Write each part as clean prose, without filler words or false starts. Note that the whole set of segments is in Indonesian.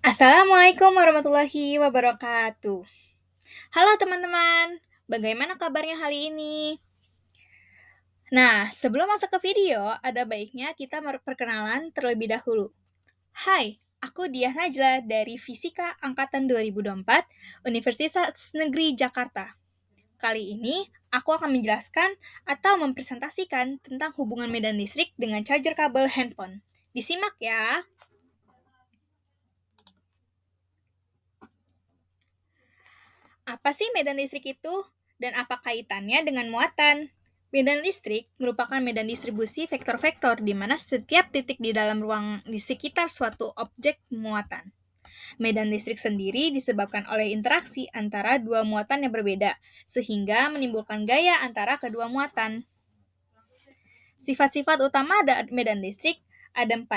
Assalamualaikum warahmatullahi wabarakatuh. Halo teman-teman, bagaimana kabarnya hari ini? Nah, sebelum masuk ke video, ada baiknya kita perkenalan terlebih dahulu. Hai, aku Diah Najla dari Fisika Angkatan 2024, Universitas Negeri Jakarta. Kali ini, aku akan menjelaskan atau mempresentasikan tentang hubungan medan listrik dengan charger kabel handphone. Disimak ya! Apa sih medan listrik itu? Dan apa kaitannya dengan muatan? Medan listrik merupakan medan distribusi vektor-vektor di mana setiap titik di dalam ruang di sekitar suatu objek muatan. Medan listrik sendiri disebabkan oleh interaksi antara dua muatan yang berbeda, sehingga menimbulkan gaya antara kedua muatan. Sifat-sifat utama medan listrik ada 4.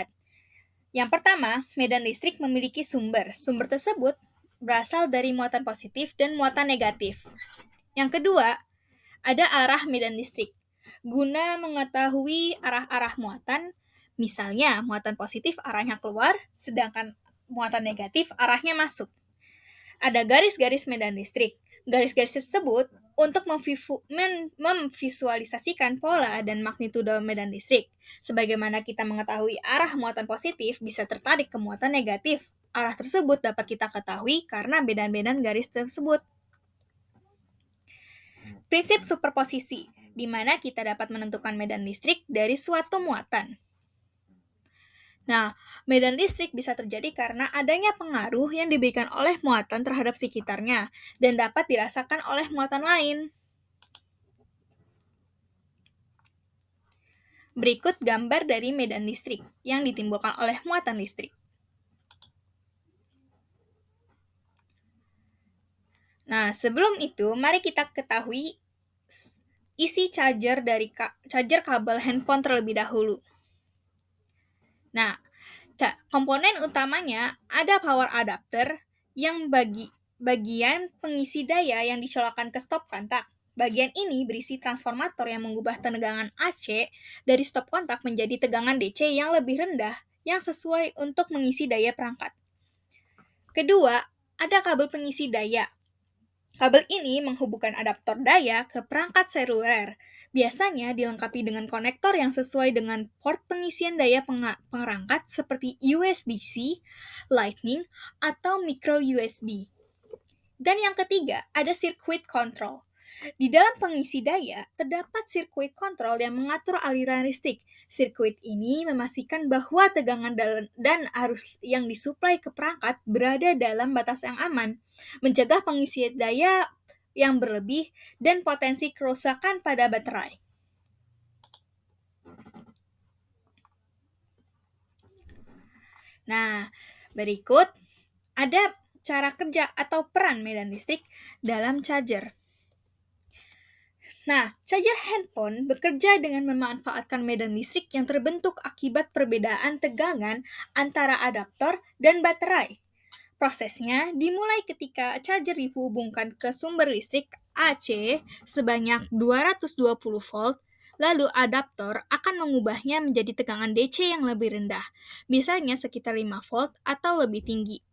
Yang pertama, medan listrik memiliki sumber. Sumber tersebut berasal dari muatan positif dan muatan negatif. Yang kedua, ada arah medan listrik. Guna mengetahui arah-arah muatan, misalnya muatan positif arahnya keluar, sedangkan muatan negatif arahnya masuk. Ada garis-garis medan listrik. Garis-garis tersebut untuk memvisualisasikan pola dan magnitudo medan listrik. Sebagaimana kita mengetahui arah muatan positif bisa tertarik ke muatan negatif. Arah tersebut dapat kita ketahui karena medan-medan garis tersebut. Prinsip superposisi, di mana kita dapat menentukan medan listrik dari suatu muatan. Nah, medan listrik bisa terjadi karena adanya pengaruh yang diberikan oleh muatan terhadap sekitarnya dan dapat dirasakan oleh muatan lain. Berikut gambar dari medan listrik yang ditimbulkan oleh muatan listrik. Nah, sebelum itu, mari kita ketahui isi charger dari charger kabel handphone terlebih dahulu. Nah, komponen utamanya ada power adapter yang bagian pengisi daya yang dicolokkan ke stop kontak. Bagian ini berisi transformator yang mengubah tegangan AC dari stop kontak menjadi tegangan DC yang lebih rendah yang sesuai untuk mengisi daya perangkat. Kedua, ada kabel pengisi daya. Kabel ini menghubungkan adaptor daya ke perangkat seluler. Biasanya dilengkapi dengan konektor yang sesuai dengan port pengisian daya perangkat seperti USB-C, Lightning, atau micro USB. Dan yang ketiga, ada sirkuit control. Di dalam pengisi daya, terdapat sirkuit kontrol yang mengatur aliran listrik. Sirkuit ini memastikan bahwa tegangan dan arus yang disuplai ke perangkat berada dalam batas yang aman, mencegah pengisian daya yang berlebih dan potensi kerusakan pada baterai. Nah, berikut ada cara kerja atau peran medan listrik dalam charger. Nah, charger handphone bekerja dengan memanfaatkan medan listrik yang terbentuk akibat perbedaan tegangan antara adaptor dan baterai. Prosesnya dimulai ketika charger dihubungkan ke sumber listrik AC sebanyak 220 volt, lalu adaptor akan mengubahnya menjadi tegangan DC yang lebih rendah, misalnya sekitar 5 volt atau lebih tinggi.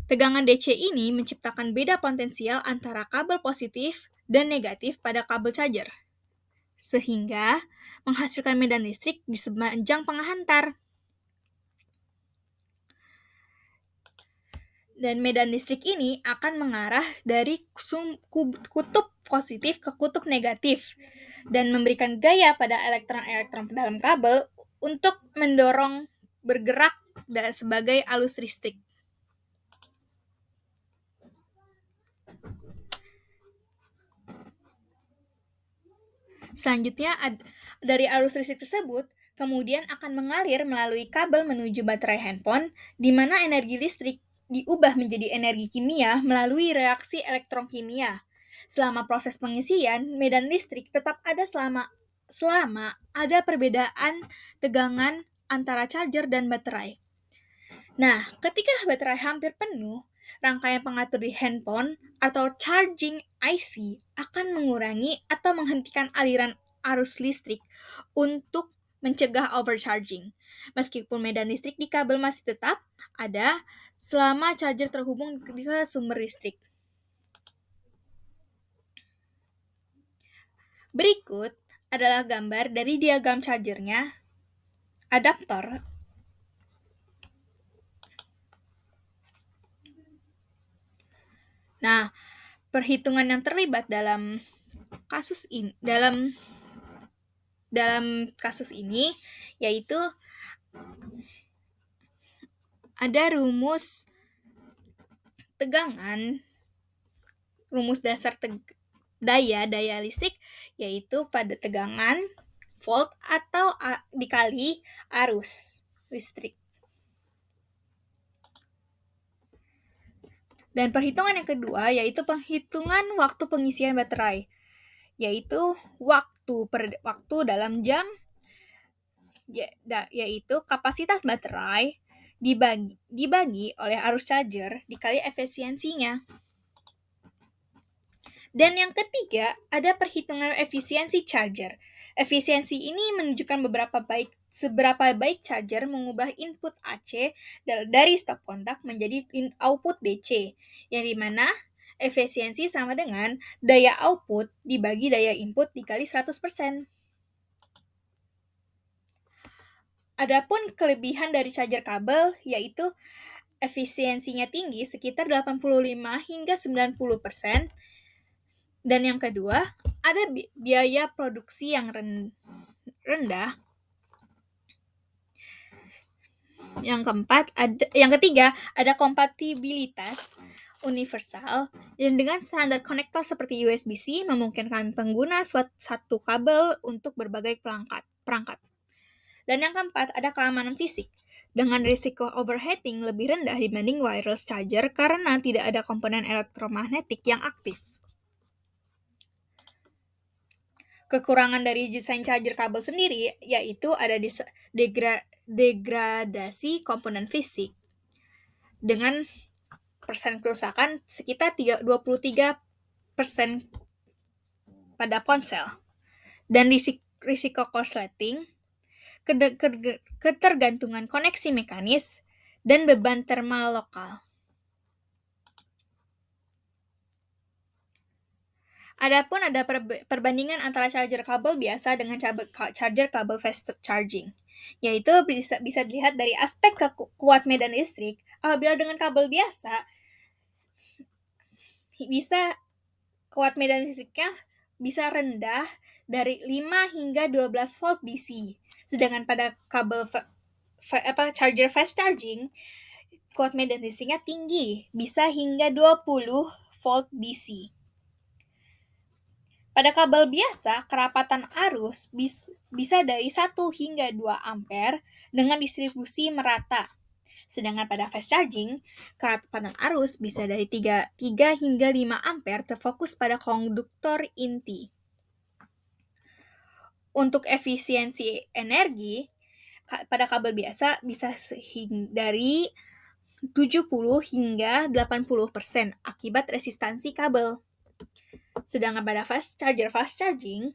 Tegangan DC ini menciptakan beda potensial antara kabel positif dan negatif pada kabel charger, sehingga menghasilkan medan listrik di sepanjang penghantar. Dan medan listrik ini akan mengarah dari kutub positif ke kutub negatif dan memberikan gaya pada elektron-elektron dalam kabel untuk mendorong bergerak sebagai arus listrik. Selanjutnya, dari arus listrik tersebut, kemudian akan mengalir melalui kabel menuju baterai handphone, di mana energi listrik diubah menjadi energi kimia melalui reaksi elektron kimia. Selama proses pengisian, medan listrik tetap ada selama ada perbedaan tegangan antara charger dan baterai. Nah, ketika baterai hampir penuh, rangkaian pengatur di handphone atau charging IC akan mengurangi atau menghentikan aliran arus listrik untuk mencegah overcharging. Meskipun medan listrik di kabel masih tetap ada, selama charger terhubung ke sumber listrik. Berikut adalah gambar dari diagram chargernya. Adaptor Nah, perhitungan yang terlibat dalam kasus ini yaitu ada rumus dasar daya listrik, yaitu pada tegangan volt atau dikali arus listrik. Dan perhitungan yang kedua yaitu penghitungan waktu pengisian baterai, yaitu waktu dalam jam, yaitu kapasitas baterai dibagi oleh arus charger dikali efisiensinya. Dan yang ketiga, ada perhitungan efisiensi charger. Efisiensi ini menunjukkan seberapa baik charger mengubah input AC dari stop kontak menjadi output DC, yang dimana efisiensi sama dengan daya output dibagi daya input dikali 100%. Adapun kelebihan dari charger kabel yaitu efisiensinya tinggi sekitar 85 hingga 90%. Dan yang kedua, ada biaya produksi yang rendah. Yang ketiga, ada kompatibilitas universal, dan dengan standar konektor seperti USB-C memungkinkan pengguna satu kabel untuk berbagai perangkat. Dan yang keempat, ada keamanan fisik, dengan risiko overheating lebih rendah dibanding wireless charger karena tidak ada komponen elektromagnetik yang aktif. Kekurangan dari desain charger kabel sendiri yaitu ada degradasi komponen fisik dengan persen kerusakan sekitar 23% pada ponsel, dan risiko korsleting, ketergantungan koneksi mekanis, dan beban thermal lokal. Adapun ada perbandingan antara charger kabel biasa dengan charger kabel fast charging, yaitu bisa dilihat dari aspek kuat medan listrik. Apabila dengan kabel biasa, kuat medan listriknya bisa rendah dari 5 hingga 12 volt DC. Sedangkan pada kabel charger fast charging, kuat medan listriknya tinggi, bisa hingga 20 volt DC. Pada kabel biasa, kerapatan arus bisa dari 1 hingga 2 ampere dengan distribusi merata. Sedangkan pada fast charging, kerapatan arus bisa dari 3 hingga 5 ampere terfokus pada konduktor inti. Untuk efisiensi energi, pada kabel biasa bisa dari 70 hingga 80% akibat resistansi kabel. Sedangkan pada fast charging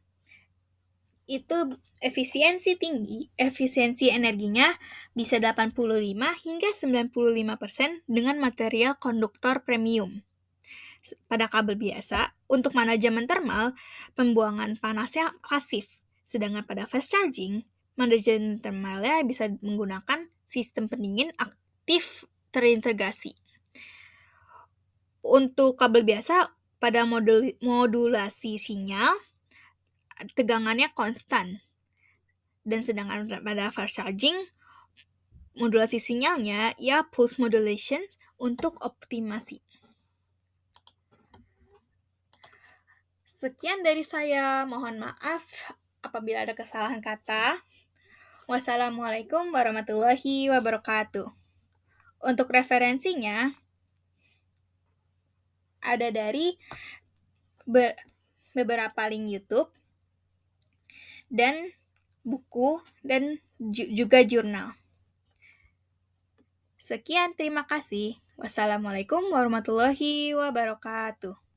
itu efisiensi energinya bisa 85 hingga 95% dengan material konduktor premium. Pada kabel biasa, untuk manajemen thermal, pembuangan panasnya pasif. Sedangkan pada fast charging, manajemen thermalnya bisa menggunakan sistem pendingin aktif terintegrasi. Untuk kabel biasa, pada modulasi sinyal, tegangannya konstan. Dan sedangkan pada fast charging, modulasi sinyalnya pulse modulation untuk optimasi. Sekian dari saya, mohon maaf apabila ada kesalahan kata. Wassalamualaikum warahmatullahi wabarakatuh. Untuk referensinya ada dari beberapa link YouTube dan buku dan juga jurnal. Sekian, terima kasih. Wassalamualaikum warahmatullahi wabarakatuh.